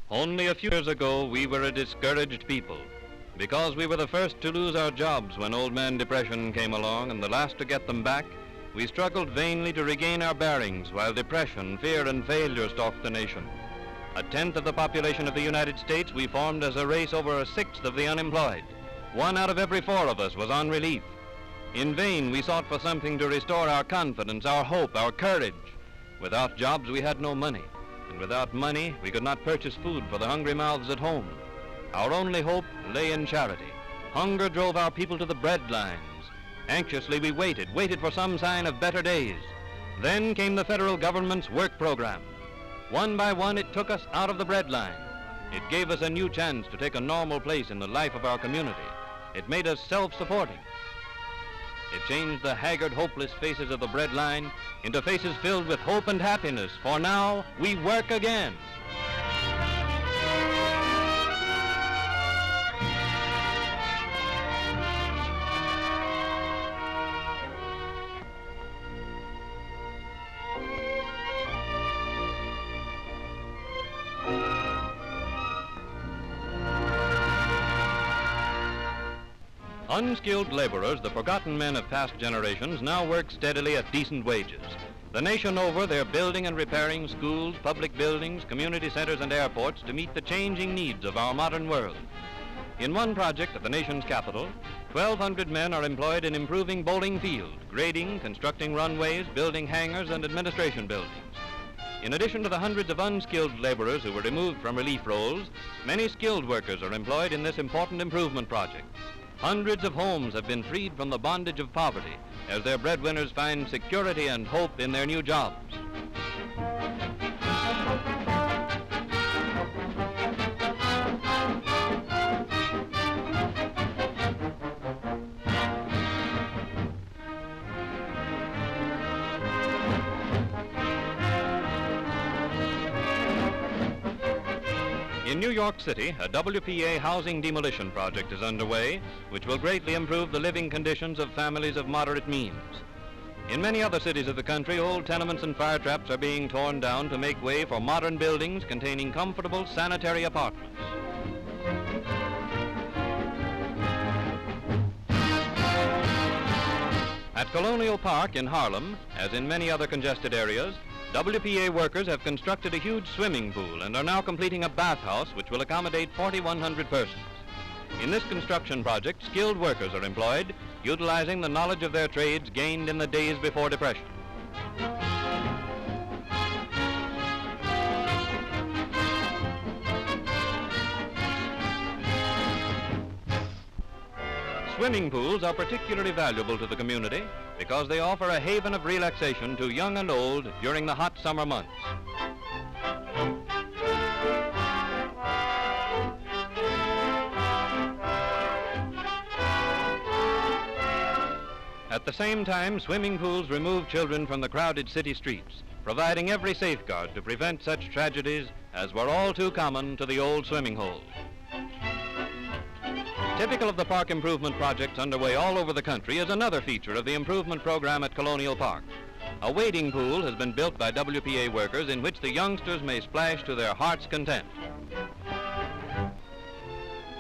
Only a few years ago, we were a discouraged people because we were the first to lose our jobs when Old Man Depression came along and the last to get them back. We struggled vainly to regain our bearings while depression, fear, and failure stalked the nation. A tenth of the population of the United States, we formed as a race over a sixth of the unemployed. 1 out of every 4 of us was on relief. In vain, we sought for something to restore our confidence, our hope, our courage. Without jobs, we had no money. And without money, we could not purchase food for the hungry mouths at home. Our only hope lay in charity. Hunger drove our people to the bread lines. Anxiously, we waited for some sign of better days. Then came the federal government's work program. One by one, it took us out of the bread line. It gave us a new chance to take a normal place in the life of our community. It made us self-supporting. It changed the haggard, hopeless faces of the bread line into faces filled with hope and happiness, for now we work again. Unskilled laborers, the forgotten men of past generations, now work steadily at decent wages. The nation over, they're building and repairing schools, public buildings, community centers, and airports to meet the changing needs of our modern world. In one project at the nation's capital, 1,200 men are employed in improving Bowling Field, grading, constructing runways, building hangars, and administration buildings. In addition to the hundreds of unskilled laborers who were removed from relief roles, many skilled workers are employed in this important improvement project. Hundreds of homes have been freed from the bondage of poverty as their breadwinners find security and hope in their new jobs. In New York City, a WPA housing demolition project is underway, which will greatly improve the living conditions of families of moderate means. In many other cities of the country, old tenements and fire traps are being torn down to make way for modern buildings containing comfortable sanitary apartments. At Colonial Park in Harlem, as in many other congested areas, WPA workers have constructed a huge swimming pool and are now completing a bathhouse which will accommodate 4,100 persons. In this construction project, skilled workers are employed, utilizing the knowledge of their trades gained in the days before depression. Swimming pools are particularly valuable to the community because they offer a haven of relaxation to young and old during the hot summer months. At the same time, swimming pools remove children from the crowded city streets, providing every safeguard to prevent such tragedies as were all too common to the old swimming hole. Typical of the park improvement projects underway all over the country is another feature of the improvement program at Colonial Park. A wading pool has been built by WPA workers in which the youngsters may splash to their heart's content.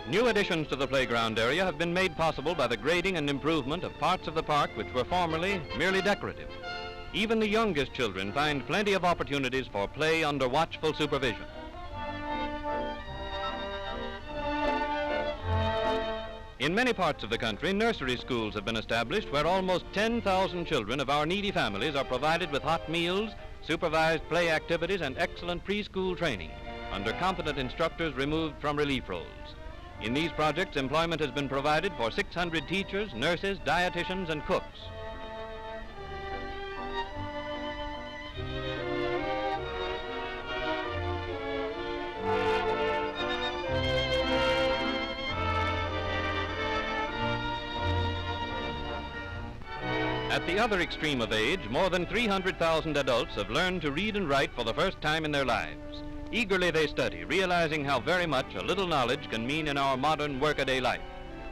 New additions to the playground area have been made possible by the grading and improvement of parts of the park which were formerly merely decorative. Even the youngest children find plenty of opportunities for play under watchful supervision. In many parts of the country, nursery schools have been established where almost 10,000 children of our needy families are provided with hot meals, supervised play activities, and excellent preschool training under competent instructors removed from relief roles. In these projects, employment has been provided for 600 teachers, nurses, dietitians, and cooks. At the other extreme of age, more than 300,000 adults have learned to read and write for the first time in their lives. Eagerly they study, realizing how very much a little knowledge can mean in our modern workaday life.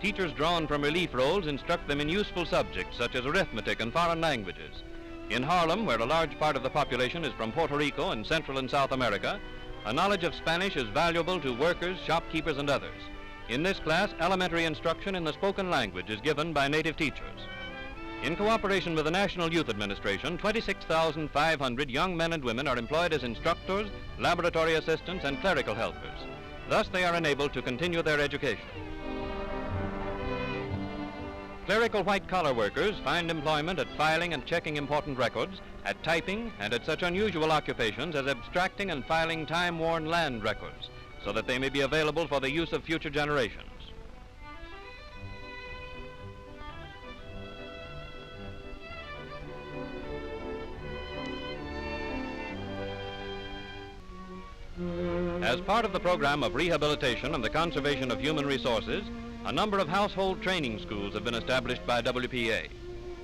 Teachers drawn from relief roles instruct them in useful subjects such as arithmetic and foreign languages. In Harlem, where a large part of the population is from Puerto Rico and Central and South America, a knowledge of Spanish is valuable to workers, shopkeepers, and others. In this class, elementary instruction in the spoken language is given by native teachers. In cooperation with the National Youth Administration, 26,500 young men and women are employed as instructors, laboratory assistants, and clerical helpers. Thus, they are enabled to continue their education. Clerical white-collar workers find employment at filing and checking important records, at typing, and at such unusual occupations as abstracting and filing time-worn land records, so that they may be available for the use of future generations. As part of the program of rehabilitation and the conservation of human resources, a number of household training schools have been established by WPA.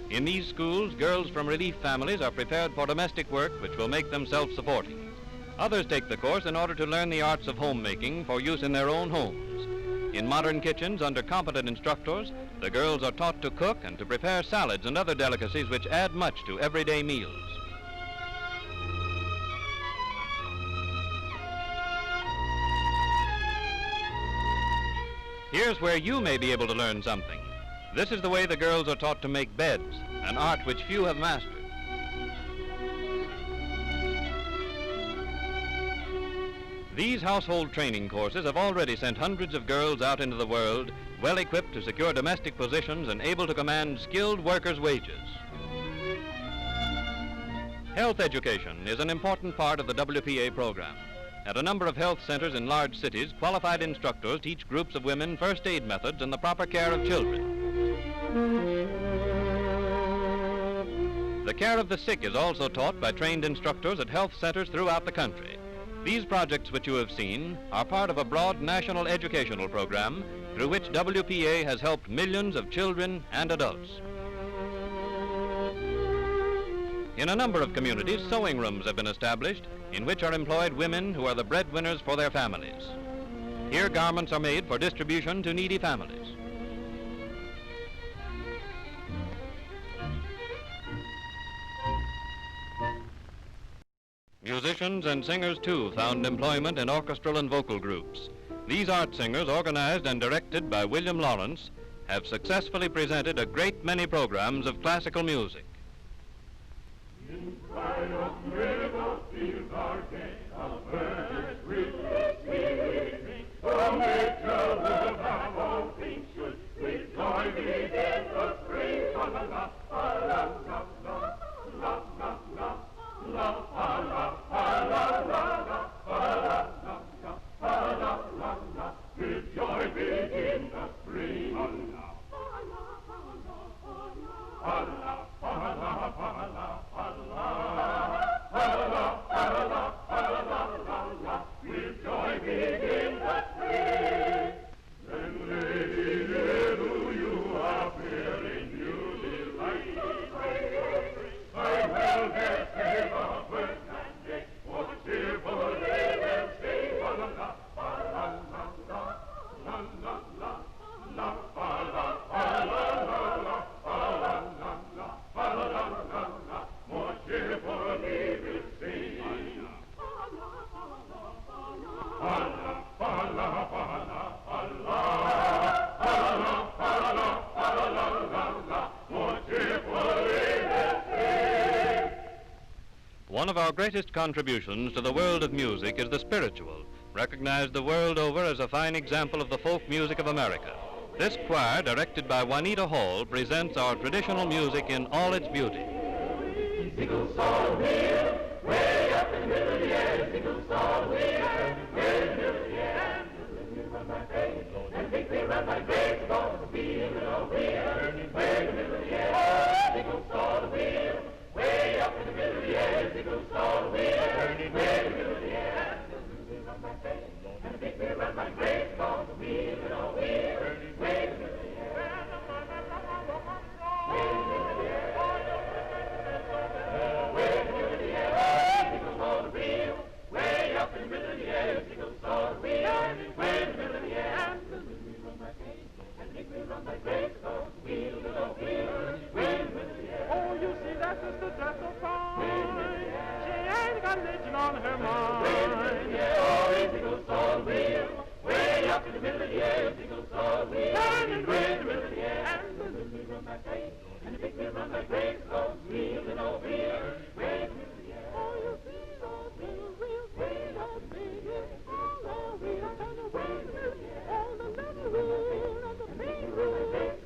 In these schools, girls from relief families are prepared for domestic work which will make them self-supporting. Others take the course in order to learn the arts of homemaking for use in their own homes. In modern kitchens, under competent instructors, the girls are taught to cook and to prepare salads and other delicacies which add much to everyday meals. Here's where you may be able to learn something. This is the way the girls are taught to make beds, an art which few have mastered. These household training courses have already sent hundreds of girls out into the world, well equipped to secure domestic positions and able to command skilled workers' wages. Health education is an important part of the WPA program. At a number of health centers in large cities, qualified instructors teach groups of women first aid methods and the proper care of children. The care of the sick is also taught by trained instructors at health centers throughout the country. These projects which you have seen are part of a broad national educational program through which WPA has helped millions of children and adults. In a number of communities, sewing rooms have been established in which are employed women who are the breadwinners for their families. Here, garments are made for distribution to needy families. Musicians and singers, too, found employment in orchestral and vocal groups. These art singers, organized and directed by William Lawrence, have successfully presented a great many programs of classical music. In spite of river fields are gay, of birds sweetly from nature will have all things should with joy begin the spring. La la la la la la la la la la la la la la la la with joy begin the spring. With joy begin the spring. Then, lady, do you appear in new delight? I will their favor work and day, for cheerful they will sing. La la la la la la la la la la more cheerfully we'll sing. Allah, Allah, Allah, Allah, Allah, Allah, more cheerfully we'll sing. One of our greatest contributions to the world of music is the spiritual, recognized the world over as a fine example of the folk music of America. This choir, directed by Juanita Hall, presents our traditional music in all its beauty. Single saw wheel, way up in the middle of the air. Single saw wheel, way in the middle of the air. And run my face, and think they run my face, going to be a little wheel, way in the middle of the air. Single saw the wheel, way up in the middle of the air. Single saw the wheel, way in the middle of the air. And run my face, and think they run my face, going to be a little wheel, way in the middle of the air. Way up in the middle of the to dress so fine. She ain't got religion on her mind. Oh, Ezekiel's soul wheel, way up in the middle of the air, Ezekiel's soul wheel, turning way in the middle of the air. And the little wheel run like crazy, and the big wheel run like crazy, goes wheeling over here, way in the middle of the air. Oh, you see those little wheels, way up in the air, all the wheels turning way in the middle of the air. Oh, the little wheel and the big wheel,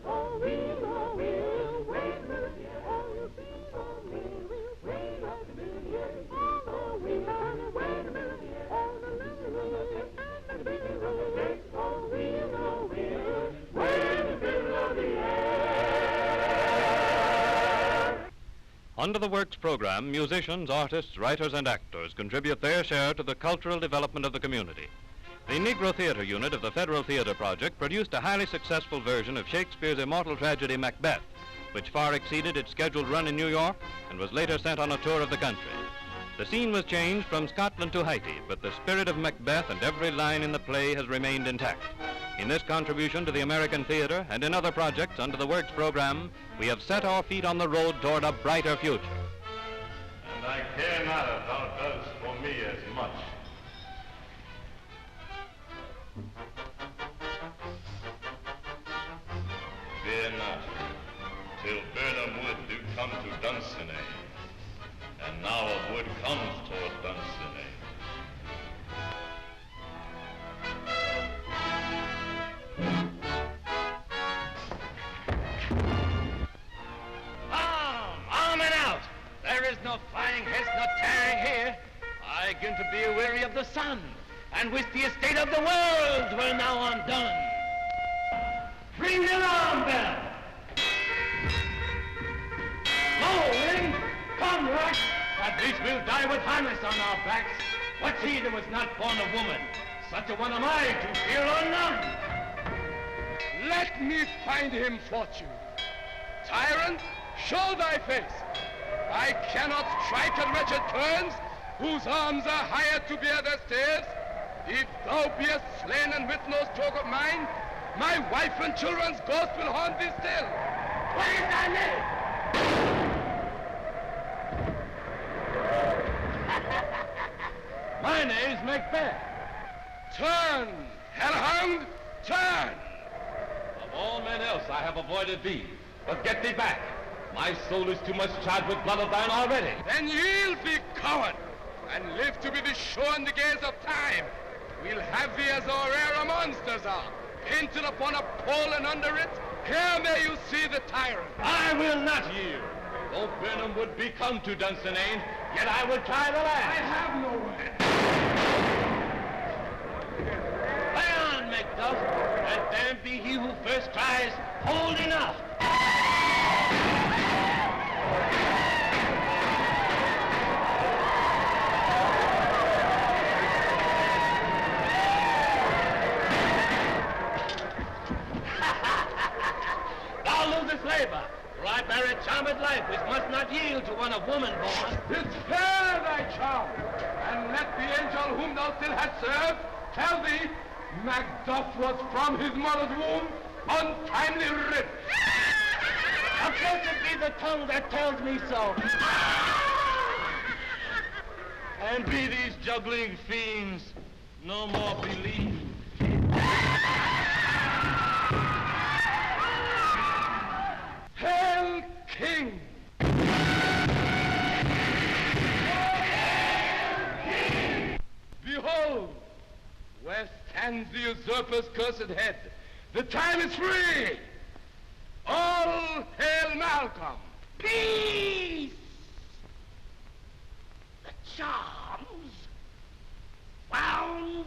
oh, wheel, way in the middle of the air. Oh, you see those little wheels, way up in the air, all the wheels turning way in the middle of the air. Oh, the little wheel and the big wheel, oh, wheel, way in the middle of the air. Under the Works program, musicians, artists, writers, and actors contribute their share to the cultural development of the community. The Negro Theater Unit of the Federal Theater Project produced a highly successful version of Shakespeare's immortal tragedy Macbeth, which far exceeded its scheduled run in New York and was later sent on a tour of the country. The scene was changed from Scotland to Haiti, but the spirit of Macbeth and every line in the play has remained intact. In this contribution to the American theater and in other projects under the Works program, we have set our feet on the road toward a brighter future. And I care not if thou does for me as much. Fear not, till Burnham Wood do come to Dunsinane, and now a wood comes toward Dunsinane. Arm and out! There is no flying hess, no tearing here. I begin to be weary of the sun, and wish the estate of the world were now undone. Ring the alarm bell! Go, wind! Come, rush! At least we'll die with harness on our backs. What's he that was not born a woman? Such a one am I to fear or none. Let me find him fortune. Tyrant, show thy face. I cannot strike at wretched turns, whose arms are hired to bear their staves. If thou beest slain and with no stroke of mine, my wife and children's ghost will haunt thee still. What is thy name? My name's Macbeth. Turn, hellhound, turn! Of all men else I have avoided thee, but get thee back. My soul is too much charged with blood of thine already. Then yield thee, coward, and live to be the show and the gaze of time. We'll have thee as our rare monsters are, painted upon a pole, and under it, here may you see the tyrant. I will not yield. Though Burnham would be come to Dunsinane, yet I will try the land. I have no way. Play on, Macduff, and damn be he who first cries, hold enough. Thou losest labor, for I bear a charmed life which must not yield to one of woman born. Despair thy charm, and let the angel whom thou still hast served tell thee Macduff was from his mother's womb untimely ripped. Accursed be the tongue that tells me so. And be these juggling fiends no more believed. Hail, King! Behold, where stands the usurper's cursed head. The time is free! All hail Malcolm! Peace! The charms wound